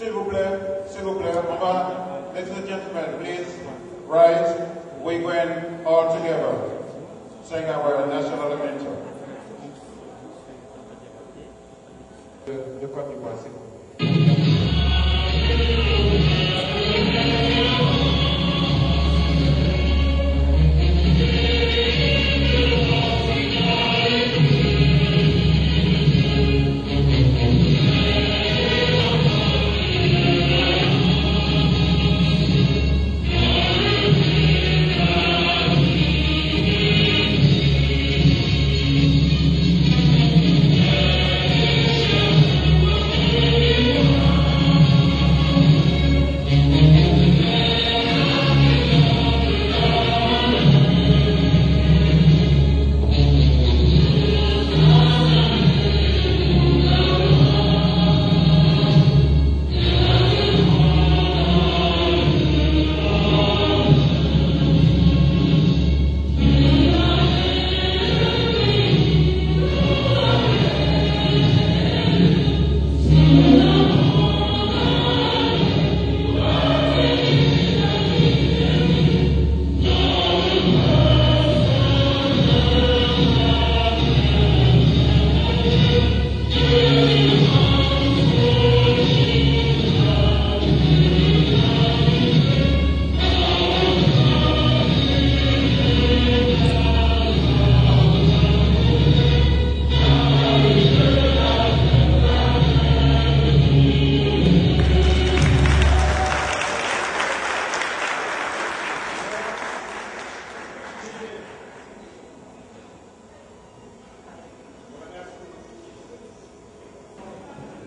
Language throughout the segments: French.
S'il vous plaît, on va, ladies and gentlemen, please rise. We're going all together, sing our national anthem. De Côte d'Ivoire, s'il vous plaît.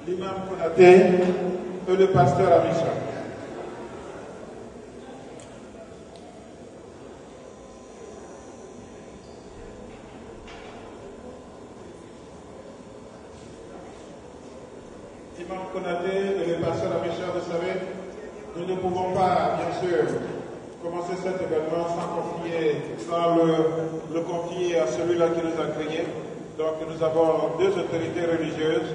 L'imam Konaté et le pasteur Amisha. L'imam Konaté et le pasteur Amisha, vous savez, nous ne pouvons pas, bien sûr, commencer cet événement sans le confier à celui-là qui nous a créés. Donc nous avons deux autorités religieuses.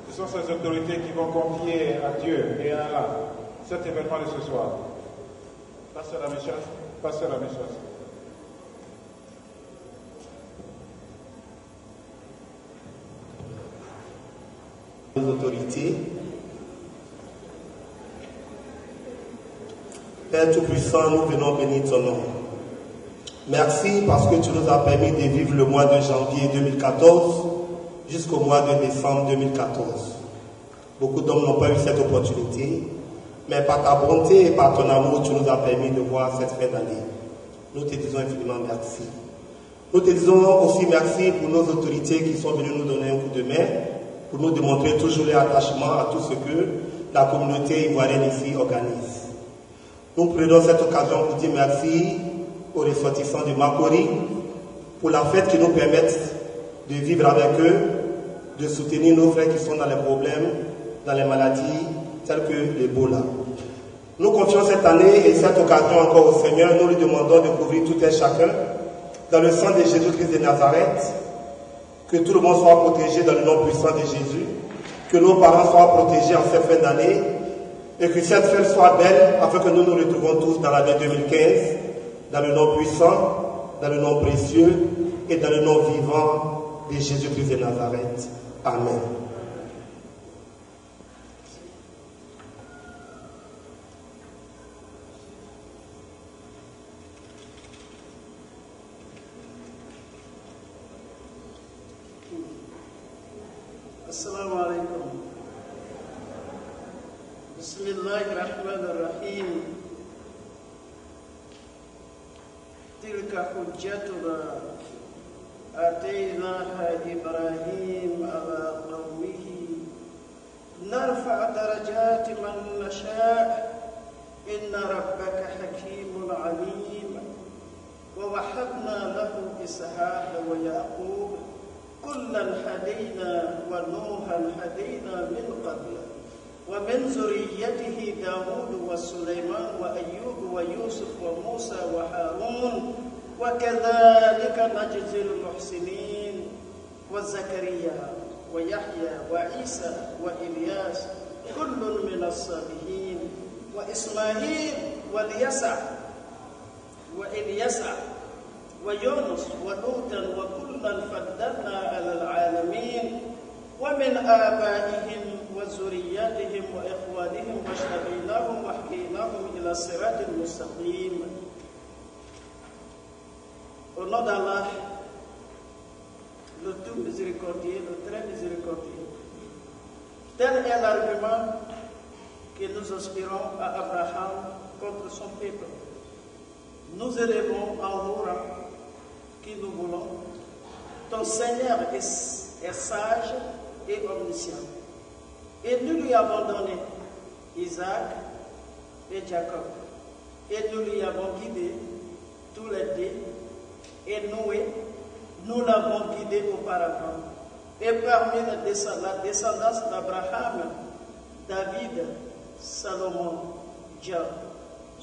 Ce sont ces autorités qui vont confier à Dieu et à Allah cet événement de ce soir. Pasteur la méchance. Les autorités, Père Tout-Puissant, nous venons bénir ton nom. Merci parce que tu nous as permis de vivre le mois de janvier 2014 jusqu'au mois de décembre 2014. Beaucoup d'hommes n'ont pas eu cette opportunité, mais par ta bonté et par ton amour, tu nous as permis de voir cette fin d'année. Nous te disons infiniment merci. Nous te disons aussi merci pour nos autorités qui sont venues nous donner un coup de main, pour nous démontrer toujours leur attachement à tout ce que la communauté ivoirienne ici organise. Nous prenons cette occasion pour dire merci aux ressortissants de Makori pour la fête qui nous permettent de vivre avec eux, de soutenir nos frères qui sont dans les problèmes, dans les maladies telles que l'Ebola. Nous confions cette année et cette occasion encore au Seigneur. Nous lui demandons de couvrir tout et chacun dans le sang de Jésus-Christ de Nazareth, que tout le monde soit protégé dans le nom puissant de Jésus, que nos parents soient protégés en cette fin d'année et que cette fête soit belle afin que nous nous retrouvons tous dans l'année 2015, dans le nom puissant, dans le nom précieux et dans le nom vivant de Jésus-Christ de Nazareth. Amen. Assalamu alaikum. Bismillahirrahmanirrahim. Tilka hujjatuna آتيناها إبراهيم على قومه نرفع درجات من نشاء إن ربك حكيم عليم ووهبنا له إسحاق ويعقوب كلا هدينا ونوحا هدينا من قبل ومن ذريته داود وسليمان وأيوب ويوسف وموسى وهارون وكذلك نجزي المحسنين وزكريا ويحيى وعيسى وإلياس كل من الصالحين وإسماعيل واليسع وإليسع ويونس ولوطا وكلا فضلنا على العالمين ومن آبائهم وذرياتهم وإخوانهم واجتبيناهم وهديناهم إلى الصراط المستقيم. Au nom d'Allah, le tout miséricordieux, le très miséricordieux. Tel est l'argument que nous aspirons à Abraham contre son peuple. Nous élevons en Hora qui nous voulons. Ton Seigneur est sage et omniscient. Et nous lui avons donné Isaac et Jacob. Et nous lui avons guidé tous les deux. Et Noé, nous l'avons guidé auparavant. Et parmi la descendance d'Abraham, David, Salomon, Job,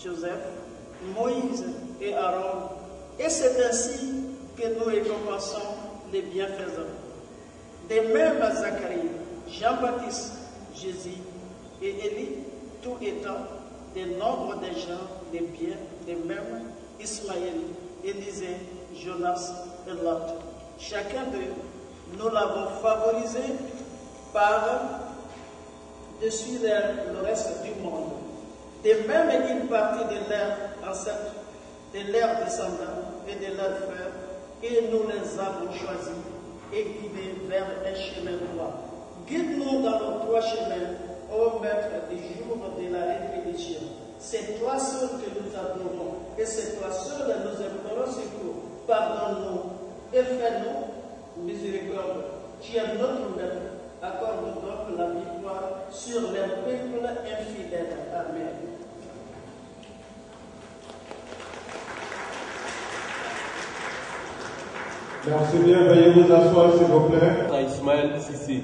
Joseph, Moïse et Aaron. Et c'est ainsi que nous récompensons les bienfaisants. De même Zacharie, Jean-Baptiste, Jésus et Élie, tout étant des nombres des gens, des biens, de même Ismaël, Élisée, Jonas et Lot. Chacun d'eux, nous l'avons favorisé par-dessus le reste du monde. De même, une partie de leurs ancêtres, de leurs descendants et de leurs frères, et nous les avons choisis et guidés vers un chemin droit. Guide-nous dans nos trois chemins, ô Maître du jour de la rédemption. C'est toi seul que nous adorons, et c'est toi seul que nous implorons secours. Pardonne-nous et fais-nous miséricorde. Tu es notre Maître. Accorde-nous donc la victoire sur les peuples infidèles. Amen. Merci bien, veuillez vous asseoir s'il vous plaît. Ismaël Sissé.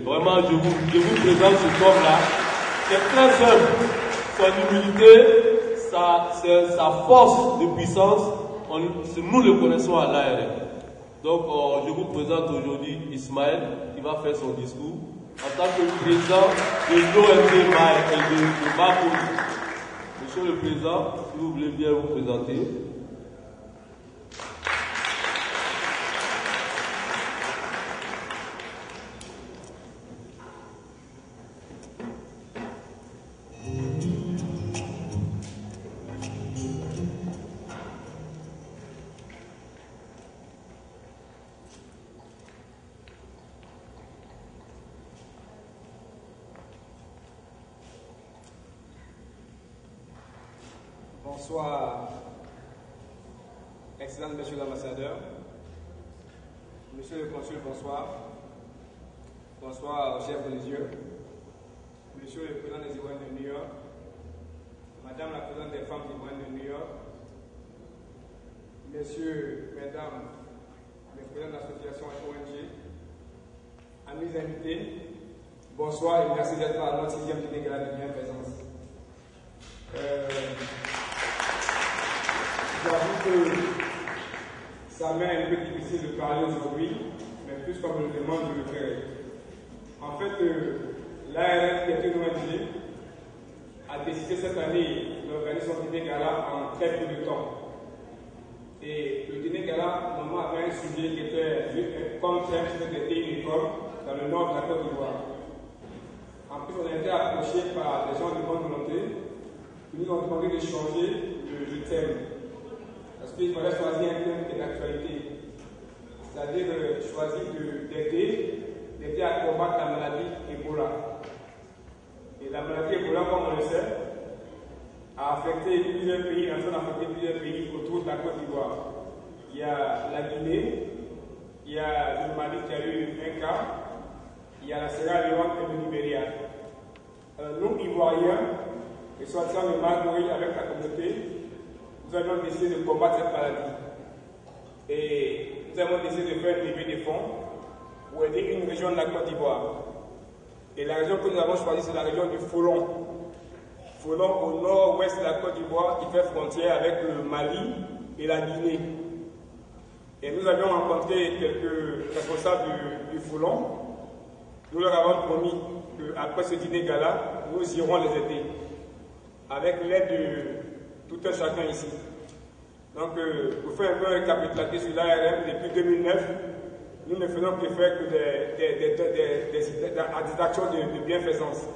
Vraiment, je vous présente ce homme-là. C'est très simple. Son humilité, sa force de puissance, nous le connaissons à l'ARM. Donc, je vous présente aujourd'hui Ismaël qui va faire son discours en tant que président de l'ONG MAE et de Bakouli. Monsieur le Président, si vous voulez bien vous présenter. Bonsoir, Excellence Monsieur l'Ambassadeur, Monsieur le Consul, bonsoir. Bonsoir, chef religieux, Monsieur le Président des Ivoiriens de New York, Madame la Présidente des femmes ivoiriennes de New York, Messieurs, Mesdames, les présidents de l'association ONG, amis invités, bonsoir et merci d'être là à notre 6e dîner gala de bienfaisance. J'avoue que ça m'est un peu difficile de parler aujourd'hui, mais plus comme je me demande de le faire. En fait, l'ARF, qui est une ONG, a décidé cette année d'organiser son dîner gala en très peu de temps. Et le dîner gala, normalement, avait un sujet qui était comme thème, c'était uniforme dans le nord de la Côte d'Ivoire. En plus, on a été approchés par des gens de bonne volonté qui nous ont demandé de changer le thème. Parce qu'il fallait choisir un thème qui est d'actualité. C'est-à-dire choisir d'aider à combattre la maladie Ebola. Et la maladie Ebola, comme on le sait, a affecté plusieurs pays, en train d'affecter plusieurs pays autour de la Côte d'Ivoire. Il y a la Guinée, il y a le Mali qui a eu un cas, il y a la Sierra Leone et le Libéria. Nous, Ivoiriens, et sortant de Marguerite avec la communauté, nous avons décidé de combattre cette maladie. Et nous avons décidé de faire une levée de fonds pour aider une région de la Côte d'Ivoire. Et la région que nous avons choisie, c'est la région du Folon. Folon au nord-ouest de la Côte d'Ivoire, qui fait frontière avec le Mali et la Guinée. Et nous avions rencontré quelques responsables du Folon. Nous leur avons promis qu'après ce dîner gala, nous irons les aider avec l'aide de tout un chacun ici. Donc, pour faire un peu récapitulatif sur l'ARM, depuis 2009, nous ne faisons que faire que des actions de bienfaisance.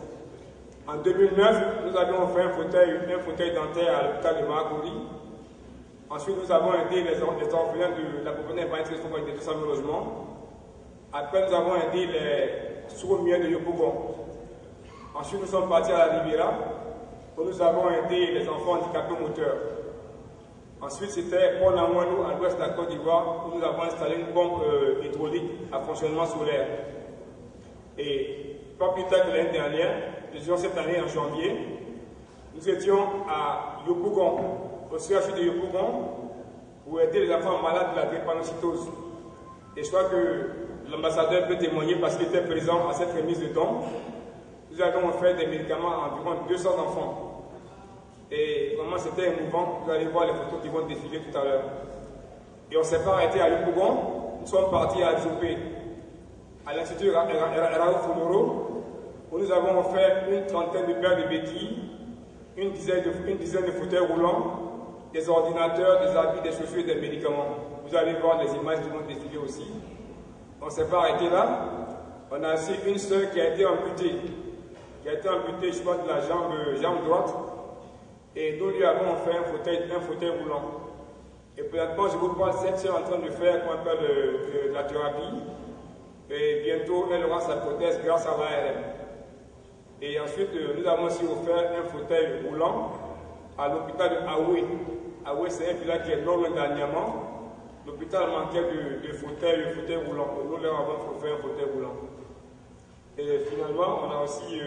En 2009, nous avions fait un fauteuil dentaire à l'hôpital de Maracori. Ensuite, nous avons aidé les orphelins de la propriété invalide qui sont avec des 200 000 logements. Après, nous avons aidé les sourds-muets de Yopougon. Ensuite, nous sommes partis à la Riviera, où nous avons aidé les enfants handicapés moteurs. Ensuite, c'était Pont-Namouanou, à l'ouest de la Côte d'Ivoire, où nous avons installé une pompe hydraulique à fonctionnement solaire. Et pas plus tard que l'année dernière, cette année en janvier, nous étions à Yopougon, au CHU de Yopougon, pour aider les enfants malades de la drépanocytose. Et je crois que l'ambassadeur peut témoigner parce qu'il était présent à cette remise de dons. Nous avons offert des médicaments à environ 200 enfants. Et vraiment c'était émouvant, vous allez voir les photos qui vont défiler tout à l'heure. Et on ne s'est pas arrêté à Yopougon, nous sommes partis à Djopé, à l'Institut Raoult Founoro, où nous avons offert une trentaine de paires de béquilles, une dizaine de fauteuils roulants, des ordinateurs, des habits, des chaussures et des médicaments. Vous allez voir les images qui vont défiler aussi. On ne s'est pas arrêté là. On a aussi une sœur qui a été amputée. Je crois, de la jambe droite. Et nous lui avons fait un fauteuil roulant. Et présentement, je vous parle, cette sœur est en train de faire de la thérapie. Et bientôt, elle aura sa prothèse grâce à l'ARM. Et ensuite, nous avons aussi offert un fauteuil roulant à l'hôpital de Aoué. Aoué, c'est un village qui est non loin d'Agnaman. L'hôpital manquait de fauteuils roulants. Nous leur avons offert un fauteuil roulant. Et finalement, on a aussi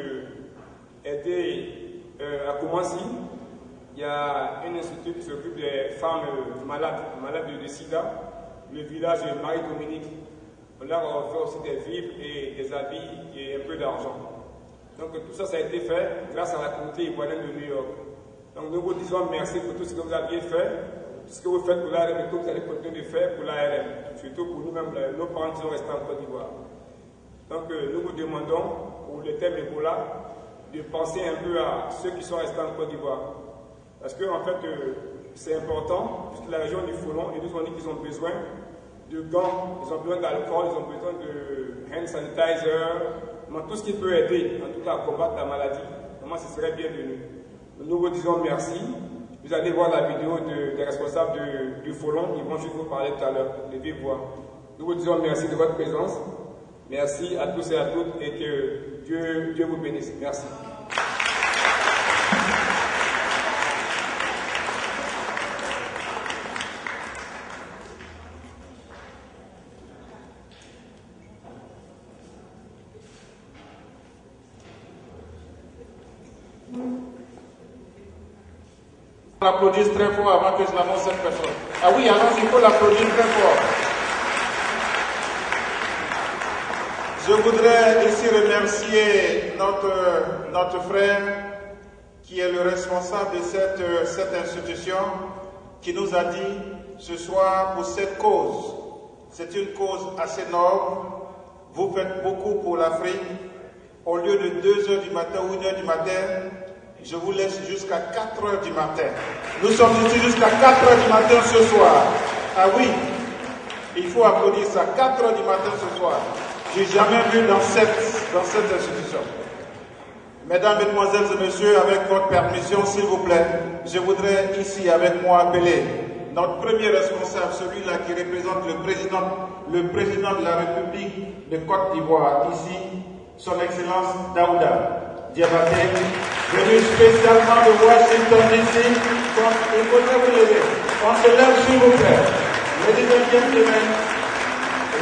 aidé à Koumassi. Il y a un institut qui s'occupe des femmes malades de sida, le village de Marie-Dominique. On leur a offert aussi des vivres et des habits et un peu d'argent. Donc tout ça, ça a été fait grâce à la communauté ivoirienne de New York. Donc nous vous disons merci pour tout ce que vous aviez fait, tout ce que vous faites pour l'ARM et tout ce que vous allez continuer de faire pour l'ARM, surtout pour nous-mêmes, nos parents qui sont restés en Côte d'Ivoire. Donc nous vous demandons, pour le thème Ebola, de penser un peu à ceux qui sont restés en Côte d'Ivoire. Parce que en fait, c'est important, puisque la région du Folon, ils nous ont dit qu'ils ont besoin de gants, ils ont besoin d'alcool, ils ont besoin de hand sanitizer, tout ce qui peut aider, en tout cas, à combattre la maladie. Vraiment, ce serait bienvenu. Nous vous disons merci. Vous allez voir la vidéo des responsables du Folon, ils vont juste vous parler tout à l'heure, de vive voix. Nous vous disons merci de votre présence. Merci à tous et à toutes et que Dieu vous bénisse. Merci. On l'applaudisse très fort avant que je l'annonce cette personne. Ah oui, alors il faut l'applaudir très fort. Je voudrais ici remercier notre frère qui est le responsable de cette institution qui nous a dit ce soir pour cette cause. C'est une cause assez noble. Vous faites beaucoup pour l'Afrique. Au lieu de 2 heures du matin ou 1 heure du matin, je vous laisse jusqu'à 4 heures du matin. Nous sommes ici jusqu'à 4 heures du matin ce soir. Ah oui, il faut applaudir ça. 4 heures du matin ce soir. Je n'ai jamais vu dans cette institution. Mesdames, Mesdemoiselles et Messieurs, avec votre permission, s'il vous plaît, je voudrais ici avec moi appeler notre premier responsable, celui-là qui représente le président de la République de Côte d'Ivoire, ici, son Excellence Daouda Diabaté, venu spécialement de Washington DC. Il faudrait vous lever. On se lève s'il vous plaît. Ladies and gentlemen,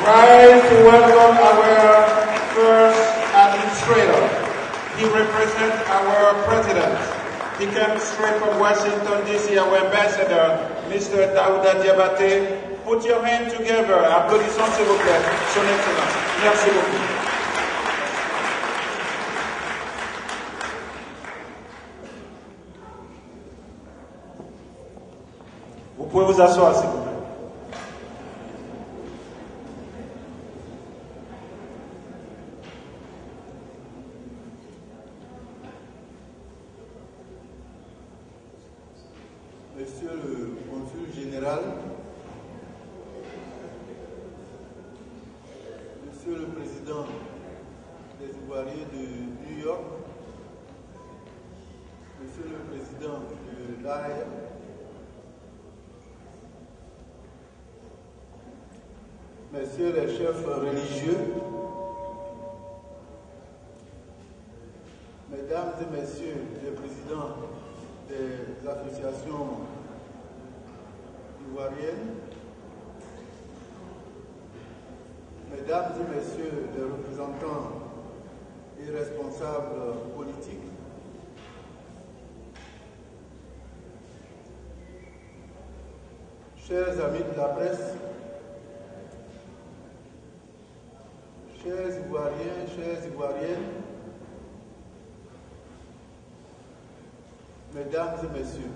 rise to welcome our first administrator. He represents our president. He came straight from Washington DC, our ambassador, Mr. Daouda Diabaté. Put your hands together. Applaudissons s'il vous plaît, son Excellence. Merci beaucoup. Vous pouvez vous asseoir, s'il vous plaît. Monsieur le consul général, Monsieur le président des Ivoiriens de New York, Monsieur le président de l'AE, Messieurs les chefs religieux, Mesdames et Messieurs les présidents des associations ivoiriennes, Mesdames et Messieurs les représentants et responsables politiques, chers amis de la presse, chers Ivoiriens, chères Ivoiriennes, Mesdames et Messieurs,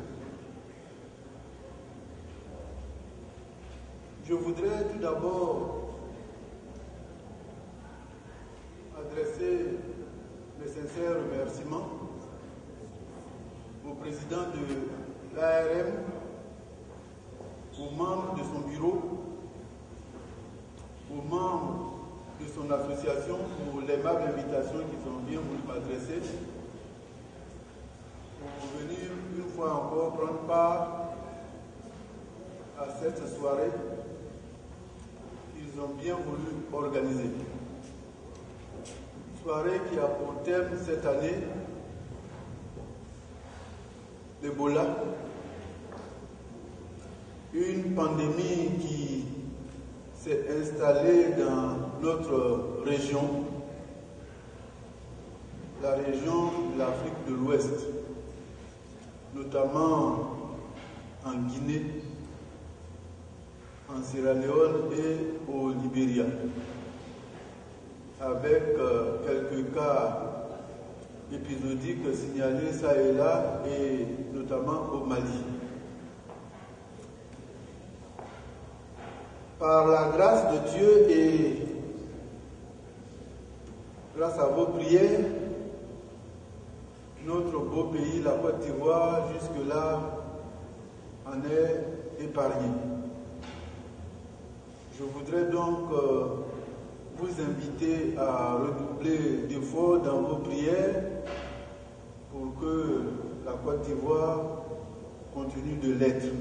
je voudrais tout d'abord adresser mes sincères remerciements au président de l'ARM, aux membres de son bureau, aux membres de son association pour l'aimable invitation qu'ils ont bien voulu m'adresser pour venir une fois encore prendre part à cette soirée qu'ils ont bien voulu organiser. Soirée qui a pour thème cette année l'Ebola, une pandémie qui s'est installée dans notre région, la région de l'Afrique de l'Ouest, notamment en Guinée, en Sierra Leone et au Libéria, avec quelques cas épisodiques signalés ça et là, et notamment au Mali. Par la grâce de Dieu et grâce à vos prières, notre beau pays, la Côte d'Ivoire, jusque-là, en est épargné. Je voudrais donc vous inviter à redoubler d'efforts dans vos prières pour que la Côte d'Ivoire continue de l'être.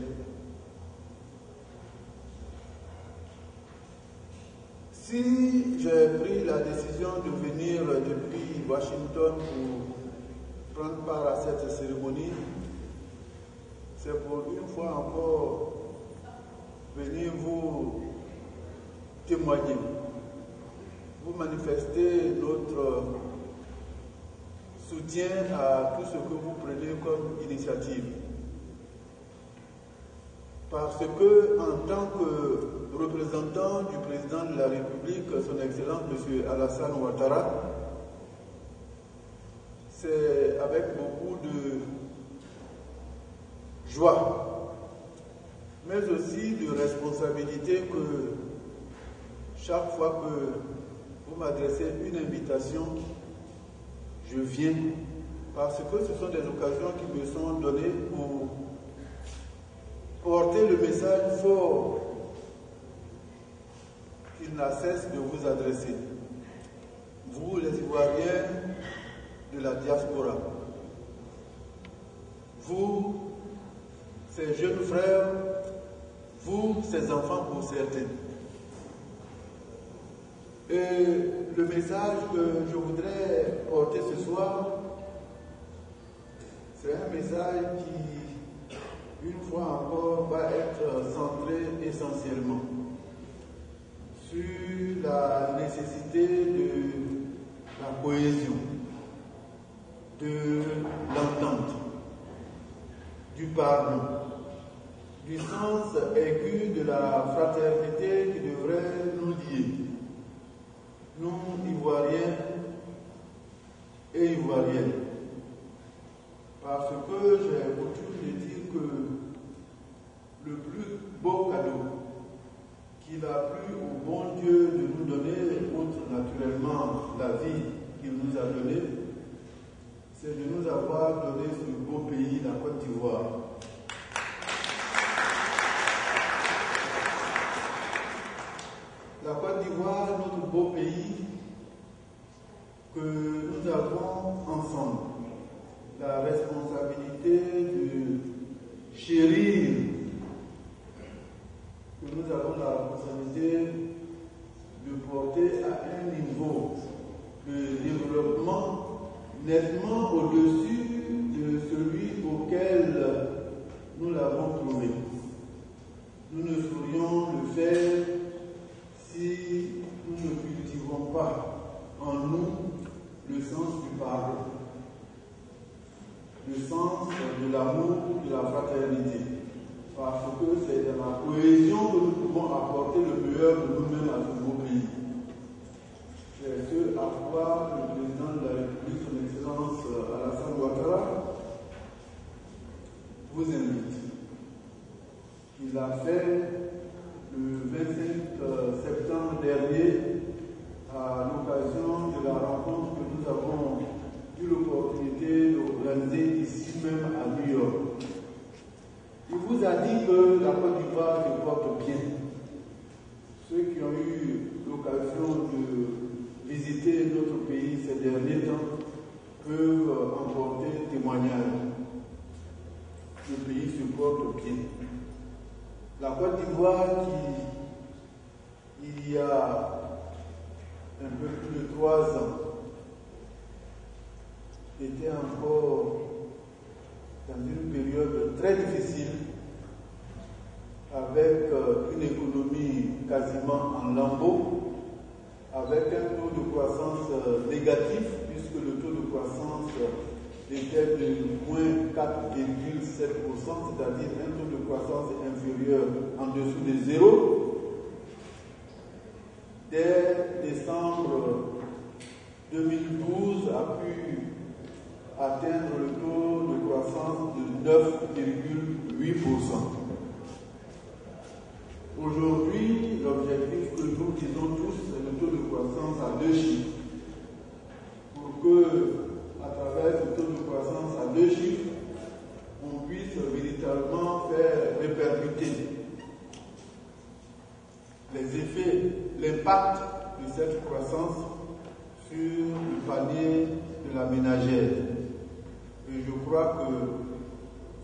Si j'ai pris la décision de venir depuis Washington pour prendre part à cette cérémonie, c'est pour une fois encore venir vous témoigner, vous manifester notre soutien à tout ce que vous prenez comme initiative. Parce que, en tant que représentant du président de la République, son Excellence M. Alassane Ouattara, c'est avec beaucoup de joie, mais aussi de responsabilité que chaque fois que vous m'adressez une invitation, je viens, parce que ce sont des occasions qui me sont données pour porter le message fort qu'il n'a cesse de vous adresser. Vous, les Ivoiriens de la diaspora, vous, ces jeunes frères, vous, ces enfants pour certains. Et le message que je voudrais porter ce soir, c'est un message qui, une fois encore, va être centré essentiellement sur la nécessité de la cohésion, de l'entente, du pardon, du sens aigu de la fraternité qui devrait nous lier, nous, Ivoiriens et Ivoiriennes. Parce que j'ai coutume de dire que le plus beau cadeau qu'il a plu au bon Dieu de nous donner, outre naturellement la vie qu'il nous a donnée, c'est de nous avoir donné ce beau pays, la Côte d'Ivoire. chérir que nous avons la responsabilité de porter à un niveau de développement nettement au-dessus de celui auquel nous l'avons trouvé. Nous ne saurions le faire si nous ne cultivons pas en nous le sens du pardon, le sens de l'amour, de la fraternité, parce que c'est dans la cohésion que nous pouvons apporter le meilleur de nous-mêmes à ce beau pays. C'est ce à quoi le président de la République, son Excellence Alassane Ouattara, vous invite. Il a fait le 25 septembre dernier à l'occasion de la rencontre que nous avons eu l'opportunité d'organiser ici même à New York. Il vous a dit que la Côte d'Ivoire se porte bien. Ceux qui ont eu l'occasion de visiter notre pays ces derniers temps peuvent emporter témoignage. Le pays se porte bien. La Côte d'Ivoire qui, il y a un peu plus de 3 ans, était encore dans une période très difficile, avec une économie quasiment en lambeaux, avec un taux de croissance négatif, puisque le taux de croissance était de moins 4,7%, c'est-à-dire un taux de croissance inférieur en dessous de 0. Dès décembre 2012, a pu atteindre le taux de croissance de 9,8%. Aujourd'hui, l'objectif que nous disons tous, c'est le taux de croissance à 2 chiffres. Pour que, à travers ce taux de croissance à 2 chiffres, on puisse véritablement faire répercuter les effets, l'impact de cette croissance sur le panier de la ménagère. Et je crois que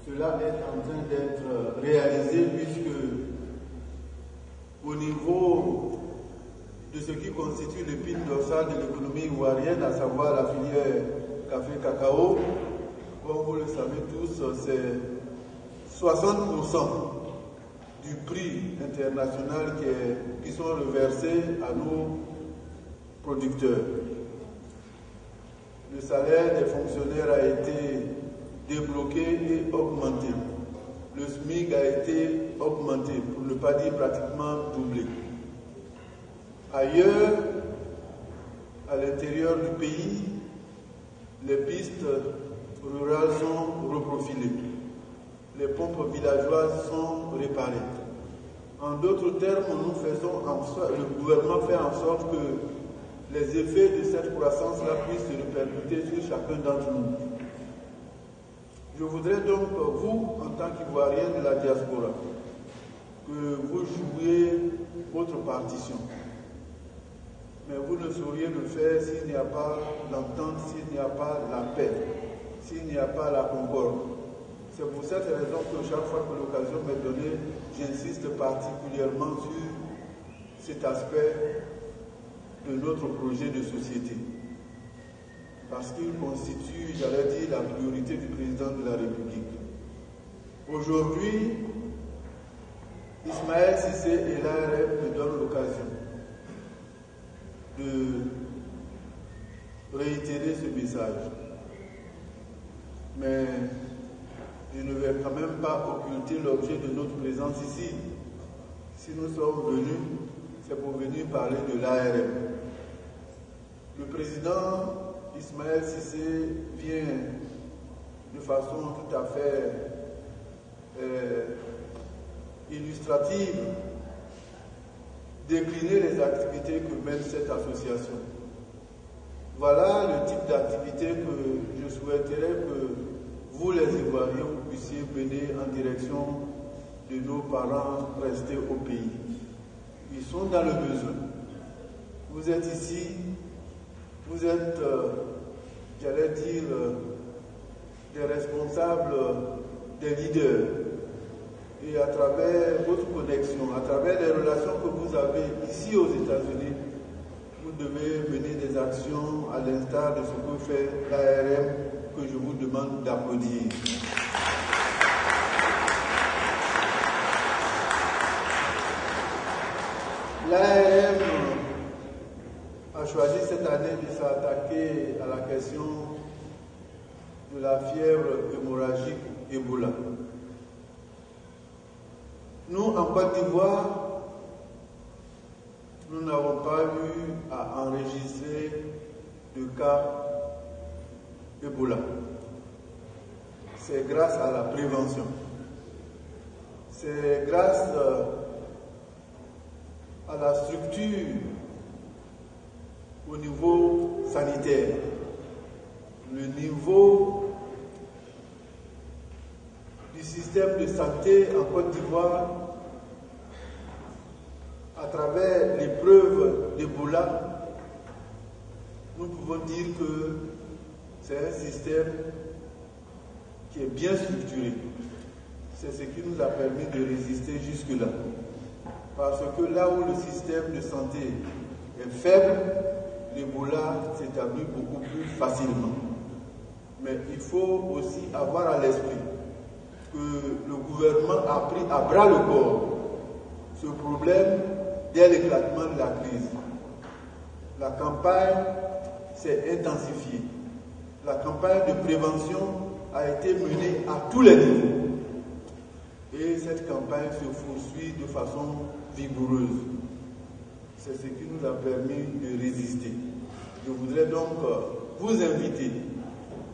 cela est en train d'être réalisé, puisque au niveau de ce qui constitue l'épine dorsale de l'économie ivoirienne, à savoir la filière café-cacao, comme vous le savez tous, c'est 60% du prix international qui sont reversés à nos producteurs. Le salaire des fonctionnaires a été débloqué et augmenté. Le SMIC a été augmenté, pour ne pas dire pratiquement doublé. Ailleurs, à l'intérieur du pays, les pistes rurales sont reprofilées. Les pompes villageoises sont réparées. En d'autres termes, le gouvernement fait en sorte que les effets de cette croissance-là puissent se répercuter sur chacun d'entre nous. Je voudrais donc, vous, en tant qu'Ivoiriens de la diaspora, que vous jouiez votre partition. Mais vous ne sauriez le faire s'il n'y a pas l'entente, s'il n'y a pas la paix, s'il n'y a pas la concorde. C'est pour cette raison que chaque fois que l'occasion m'est donnée, j'insiste particulièrement sur cet aspect de notre projet de société. Parce qu'il constitue, j'allais dire, la priorité du président de la République. Aujourd'hui, Ismaël Cissé et l'ARF me donnent l'occasion de réitérer ce message. Mais je ne vais quand même pas occulter l'objet de notre présence ici. Si nous sommes venus, c'est pour venir parler de l'ARF. Le président Ismaël Cissé vient de façon tout à fait illustrative décliner les activités que mène cette association. Voilà le type d'activité que je souhaiterais que vous, les Ivoiriens, vous puissiez mener en direction de nos parents restés au pays. Ils sont dans le besoin. Vous êtes ici, vous êtes, j'allais dire, des responsables, des leaders. et à travers votre connexion, à travers les relations que vous avez ici aux États-Unis, vous devez mener des actions à l'instar de ce que fait l'ARM, que je vous demande d'applaudir. L'ARM a choisi cette année de s'attaquer à la question de la fièvre hémorragique Ebola. Nous, en Côte d'Ivoire, nous n'avons pas eu à enregistrer de cas Ebola. C'est grâce à la prévention. C'est grâce à la structure au niveau sanitaire, le niveau du système de santé en Côte d'Ivoire, à travers l'épreuve d'Ebola, nous pouvons dire que c'est un système qui est bien structuré. C'est ce qui nous a permis de résister jusque-là. Parce que là où le système de santé est faible, l'Ebola s'établit beaucoup plus facilement. Mais il faut aussi avoir à l'esprit que le gouvernement a pris à bras le corps ce problème dès l'éclatement de la crise. La campagne s'est intensifiée. La campagne de prévention a été menée à tous les niveaux. Et cette campagne se poursuit de façon vigoureuse. C'est ce qui nous a permis de résister. Je voudrais donc vous inviter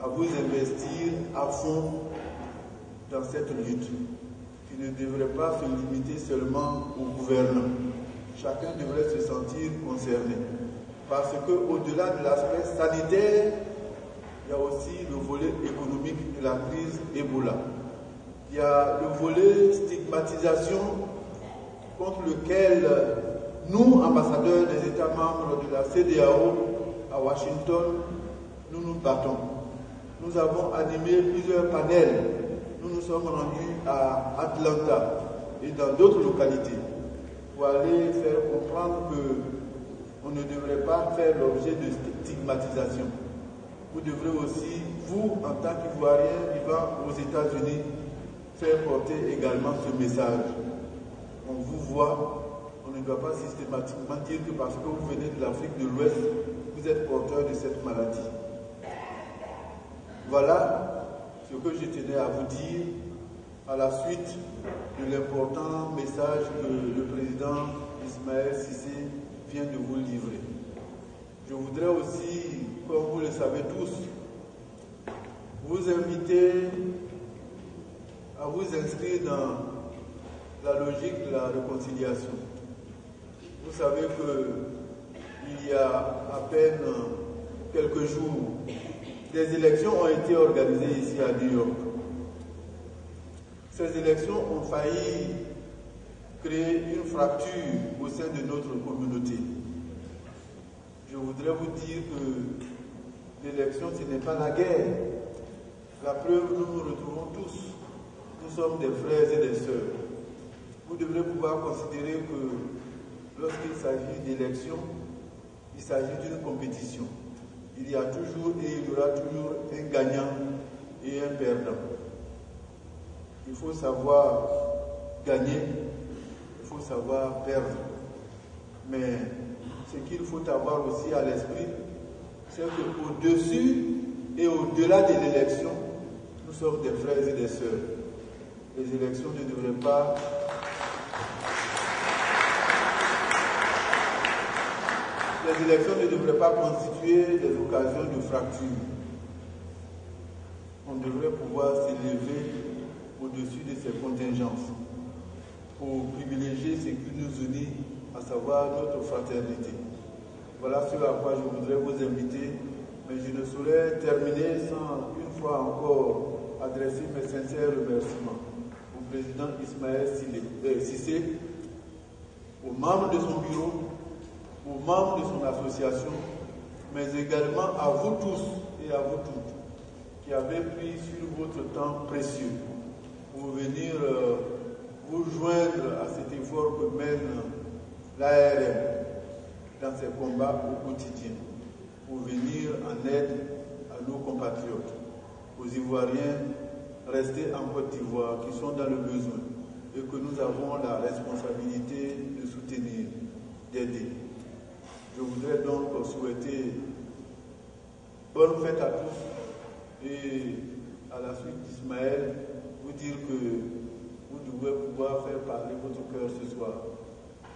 à vous investir à fond dans cette lutte, qui ne devrait pas se limiter seulement au gouvernement. Chacun devrait se sentir concerné. Parce qu'au-delà de l'aspect sanitaire, il y a aussi le volet économique de la crise Ebola. Il y a le volet stigmatisation contre lequel nous, ambassadeurs des États membres de la CEDEAO à Washington, nous nous battons. Nous avons animé plusieurs panels. Nous nous sommes rendus à Atlanta et dans d'autres localités pour aller faire comprendre qu'on ne devrait pas faire l'objet de stigmatisation. Vous devrez aussi, vous, en tant qu'Ivoirien vivant aux États-Unis, faire porter également ce message. On vous voit, on ne doit pas systématiquement dire que parce que vous venez de l'Afrique de l'Ouest, vous êtes porteur de cette maladie. Voilà ce que je tenais à vous dire à la suite de l'important message que le président Ismaël Cissé vient de vous livrer. Je voudrais aussi, comme vous le savez tous, vous inviter à vous inscrire dans la logique de la réconciliation. Vous savez qu'il y a à peine quelques jours, des élections ont été organisées ici à New York. Ces élections ont failli créer une fracture au sein de notre communauté. Je voudrais vous dire que l'élection, ce n'est pas la guerre. La preuve, nous nous retrouvons tous. Nous sommes des frères et des sœurs. Vous devrez pouvoir considérer que lorsqu'il s'agit d'élection, il s'agit d'une compétition. Il y a toujours et il y aura toujours un gagnant et un perdant. Il faut savoir gagner, il faut savoir perdre. Mais ce qu'il faut avoir aussi à l'esprit, c'est qu'au-dessus et au-delà de l'élection, nous sommes des frères et des sœurs. Les élections ne devraient pas constituer des occasions de fracture. On devrait pouvoir s'élever au-dessus de ces contingences pour privilégier ce qui nous unit, à savoir notre fraternité. Voilà ce à quoi je voudrais vous inviter, mais je ne saurais terminer sans une fois encore adresser mes sincères remerciements au président Ismaël Cissé, aux membres de son bureau, aux membres de son association, mais également à vous tous et à vous toutes qui avez pris sur votre temps précieux pour venir l'ARM dans ses combats au quotidien pour venir en aide à nos compatriotes, aux Ivoiriens restés en Côte d'Ivoire qui sont dans le besoin et que nous avons la responsabilité de soutenir, d'aider. Je voudrais donc souhaiter bonne fête à tous et à la suite d'Ismaël, vous dire que vous devez pouvoir faire parler votre cœur ce soir.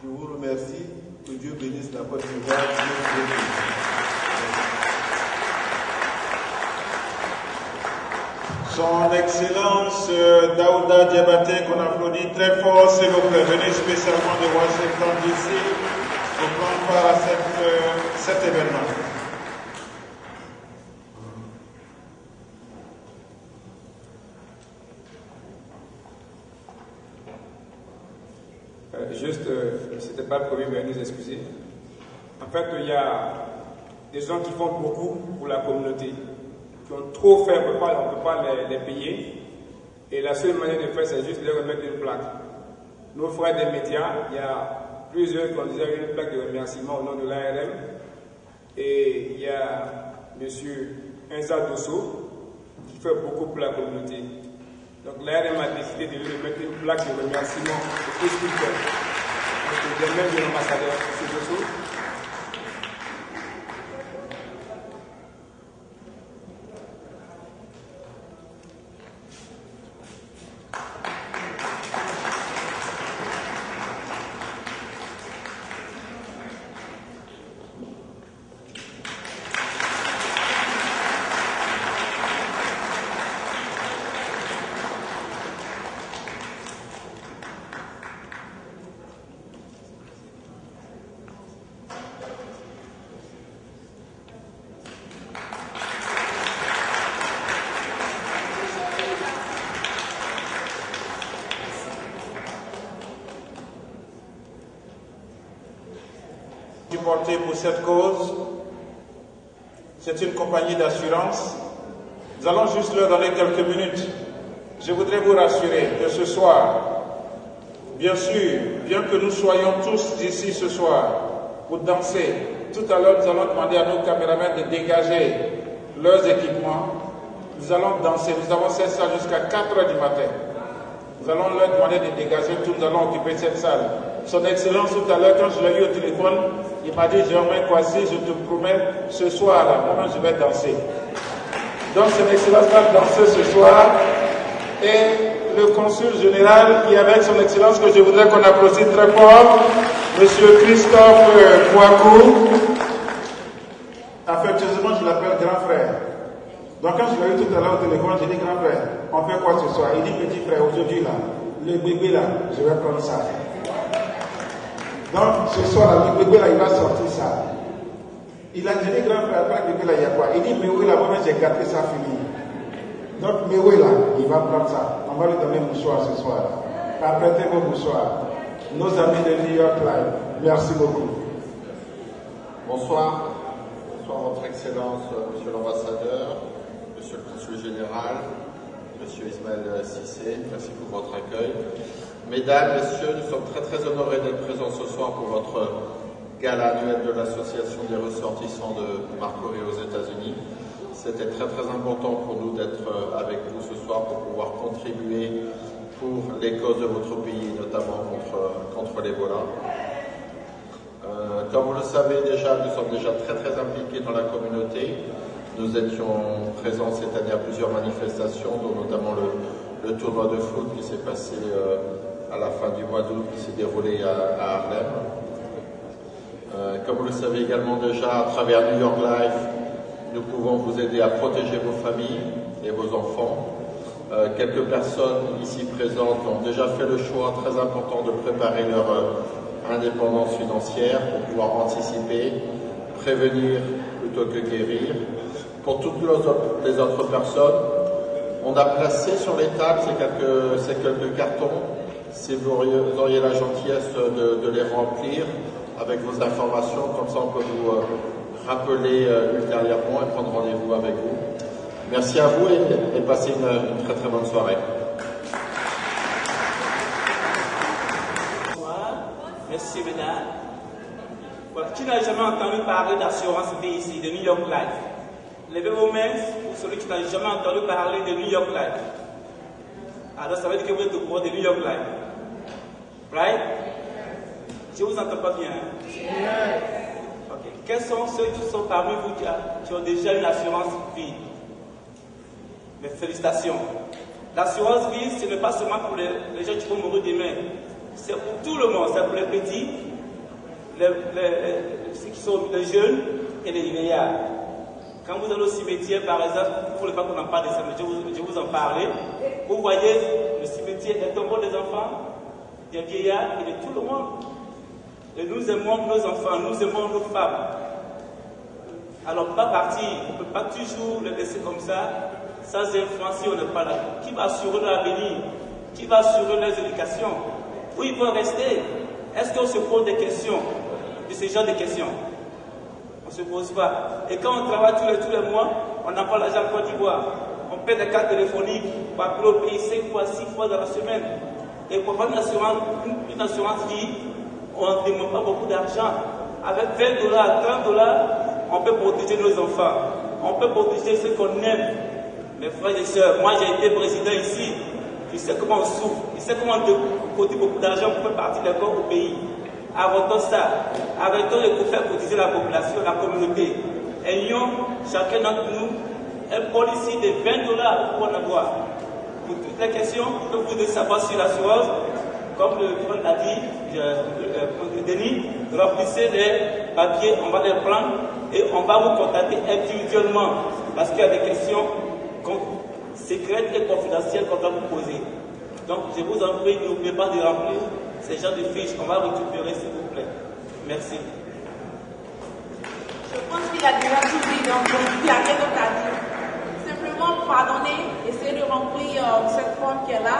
Je vous remercie, que Dieu bénisse la Côte d'Ivoire. Son Excellence Daouda Diabaté, qu'on applaudit très fort, s'il vous plaît, venu spécialement de Washington DC pour prendre part à cet événement. C'était pas le premier, mais nous excuser. En fait, il y a des gens qui font beaucoup pour la communauté, qui ont trop fait, on ne peut pas les payer. Et la seule manière de faire, c'est juste de leur remettre une plaque. Nos frères des médias, il y a plusieurs qui ont déjà eu une plaque de remerciement au nom de l'ARM. Et il y a M. Inza Dosso qui fait beaucoup pour la communauté. Donc l'ARM a décidé de lui remettre une plaque de remerciement de tout ce qu'il fait. Donc, même de l'ambassadeur, M. Dosso. Porté pour cette cause, c'est une compagnie d'assurance. Nous allons juste leur donner quelques minutes. Je voudrais vous rassurer que ce soir, bien sûr, bien que nous soyons tous ici ce soir pour danser, tout à l'heure nous allons demander à nos caméramans de dégager leurs équipements. Nous allons danser, nous avons fait ça jusqu'à 4 h du matin. Nous allons leur demander de dégager tout, nous allons occuper cette salle. Son Excellence, tout à l'heure, quand je l'ai eu au téléphone, il m'a dit, Germain Kwasi, je te promets, ce soir-là, moi-même, je vais danser. Donc, Son Excellence va danser ce soir. Et le consul général qui est avec Son Excellence, que je voudrais qu'on applaudisse très fort, M. Christophe Kouakou. Affectueusement, je l'appelle grand frère. Donc, quand je l'ai eu tout à l'heure au téléphone, j'ai dit, grand frère, on fait quoi ce soir? Il dit, petit frère, aujourd'hui, là, le bébé, là, je vais prendre ça. Donc, ce soir, le bébé là, il va sortir ça. Il a dit, grand frère, après le bébé là, il y a quoi? Il dit, mais oui, là, moi, j'ai gardé ça fini. Donc, mais oui, là, il va prendre ça. On va lui donner un mouchoir ce soir. Apprêtez vos mouchoirs. Nos amis de New York Live, merci beaucoup. Bonsoir. Bonsoir, Votre Excellence, Monsieur l'Ambassadeur, Monsieur le Consul Général, Monsieur Ismaël Cissé, merci pour votre accueil. Mesdames, Messieurs, nous sommes très honorés d'être présents ce soir pour votre gala annuel de l'Association des ressortissants de Marcory aux États-Unis. C'était très important pour nous d'être avec vous ce soir pour pouvoir contribuer pour les causes de votre pays, notamment contre l'Ebola. Comme vous le savez déjà, nous sommes déjà très impliqués dans la communauté. Nous étions présents cette année à plusieurs manifestations, dont notamment le tournoi de foot qui s'est passé à la fin du mois d'août, qui s'est déroulé à Harlem. Comme vous le savez également déjà, à travers New York Live, nous pouvons vous aider à protéger vos familles et vos enfants. Quelques personnes ici présentes ont déjà fait le choix très important de préparer leur indépendance financière pour pouvoir anticiper, prévenir plutôt que guérir. Pour toutes les autres personnes, on a placé sur les tables ces quelques cartons. Si vous auriez la gentillesse de les remplir avec vos informations, comme ça on peut vous rappeler ultérieurement et prendre rendez-vous avec vous. Merci à vous et passez une très bonne soirée. Bonsoir, merci mesdames. Voilà. Qui n'a jamais entendu parler d'assurance vie ici, de New York Life? Levez vos mains pour celui qui n'a jamais entendu parler de New York Life. Alors ça veut dire que vous êtes au courant de New York Life. Right? Je ne vous entends pas bien. Ok. Quels sont ceux qui sont parmi vous qui ont déjà une assurance vie? Mes félicitations. L'assurance vie, ce n'est pas seulement pour les gens qui vont mourir demain. C'est pour tout le monde. C'est pour les petits, ceux qui sont les jeunes et les vieillards. Quand vous allez au cimetière, par exemple, vous ne voulez pas qu'on en parle de ça, mais je vais vous en parler. Vous voyez le cimetière, les tombeaux des enfants, des vieillards et de tout le monde. Et nous aimons nos enfants, nous aimons nos femmes. Alors, pas partir, on ne peut pas toujours les laisser comme ça, sans influence si on n'est pas là. Qui va assurer leur avenir? Qui va assurer leur éducation? Où ils vont rester? Est-ce qu'on se pose des questions, de ce genre de questions? On ne se pose pas. Et quand on travaille tous les mois, on n'a pas l'argent en Côte d'Ivoire. On paie des cartes téléphoniques pour appeler au pays 5 fois, 6 fois dans la semaine. Et pour avoir une assurance vie, on ne demande pas beaucoup d'argent. Avec $20, $30, on peut protéger nos enfants. On peut protéger ceux qu'on aime. Mes frères et sœurs, moi j'ai été président ici. Je sais comment on souffre. Je sais comment on coûte beaucoup d'argent pour faire partie d'un corps au pays. Arrêtons ça. Arrêtons de faire cotiser la population, la communauté. Ayons chacun d'entre nous un policy de $20 pour en avoir. Pour toutes les questions que vous devez savoir sur l'assurance, comme le frère l'a dit, Denis, remplissez les papiers, on va les prendre et on va vous contacter individuellement parce qu'il y a des questions secrètes et confidentielles qu'on va vous poser. Donc je vous en prie, n'oubliez pas de remplir ces genres de fiches qu'on va récupérer s'il vous plaît. Merci. Je pense qu'il a déjà tout dit, donc il n'y a rien d'autre à dire. Simplement pardonner, essayer de remplir cette forme qui est là.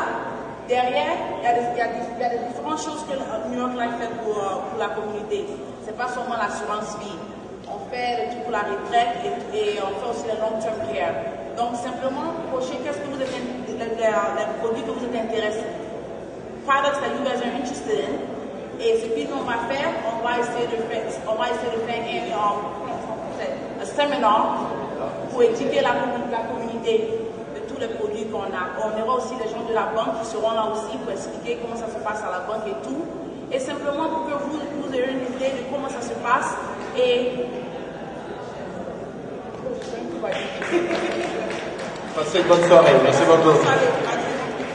Derrière, il y a des différentes choses que New York Life fait pour la communauté. Ce n'est pas seulement l'assurance vie. On fait des trucs pour la retraite et on fait aussi le long-term care. Donc simplement, cochez qu'est-ce que vous êtes les produits que vous êtes intéressés. Products that you guys are interested in. Et ce qu'on va faire, on va essayer de faire un séminaire pour éduquer la communauté de tous les produits qu'on a. On aura aussi les gens de la banque qui seront là aussi pour expliquer comment ça se passe à la banque et tout. Et simplement pour que vous ayez une idée de comment ça se passe. Et passez une bonne soirée. Merci beaucoup.